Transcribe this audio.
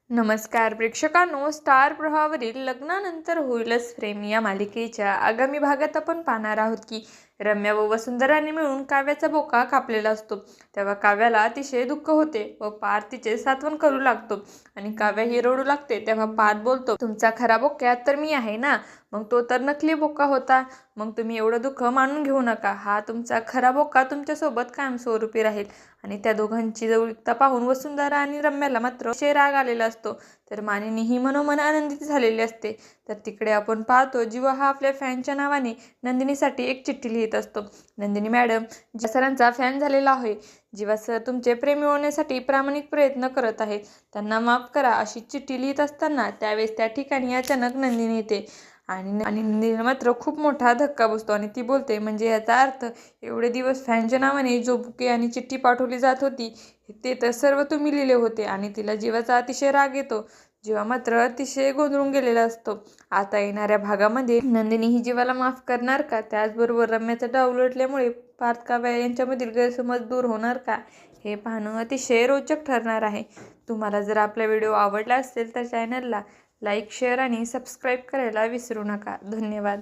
नमस्कार प्रेक्षकांनो, स्टार प्रवाहावरील लग्नानंतर होईलच प्रेम या मालिकेच्या आगामी भागात आपण पाहणार आहोत की रम्या व वसुंधराने मिळून काव्याचा बोका कापलेला असतो। तेव्हा काव्याला अतिशय दुःख होते व पार्थ तिचे सात्वन करू लागतो आणि काव्या ही रडू लागते। तेव्हा पार्थ बोलतो, तुमचा खरा बोक्यात तर मी आहे ना, मग तो तर नकली बोका होता। मग तुम्ही एवढं दुःख मानून घेऊ नका, हा तुमचा खरा बोका तुमच्यासोबत कायमस्वरूपी राहील। आणि त्या दोघांची जवळीकता पाहून वसुंधरा आणि रम्याला मात्र अतिशय राग आलेला असतो। तर मानिनी ही मनोमन आनंदित झालेली असते। तर तिकडे आपण पाहतो, जीवा हा आपल्या फॅनच्या नावाने नंदिनीसाठी एक चिठ्ठी लिहित असतो। नंदिनी मॅडम, ज्या सरांचा फॅन झालेला आहे, जीवा सर तुमचे प्रेम मिळवण्यासाठी प्रामाणिक प्रयत्न करत आहेत, त्यांना माफ करा अशी चिठ्ठी लिहित असताना त्यावेळेस त्या ठिकाणी अचानक नंदिनी येते आणि नंदिनीला मात्र खूप मोठा धक्का बसतो आणि ती बोलते, म्हणजे याचा अर्थ एवढे दिवस फॅनच्या नावाने जो बुके आणि चिठ्ठी पाठवली जात होती ते तर सर्व तुम्ही लिहिले होते। आणि तिला जीवाचा अतिशय राग येतो। जीवा मात्र अतिशय गोंधळून गेलेला असतो। आता येणाऱ्या भागामध्ये नंदिनी ही जीवाला माफ करणार का? त्याचबरोबर रम्याचा डाव उलटल्यामुळे पार्थ काव्या यांच्यामधील गैरसमज दूर होणार का? हे पाहणं अतिशय रोचक ठरणार आहे। तुम्हाला जर आपला व्हिडिओ आवडला असेल तर चॅनलला लाईक, शेअर आणि सबस्क्राईब करायला विसरू नका। धन्यवाद।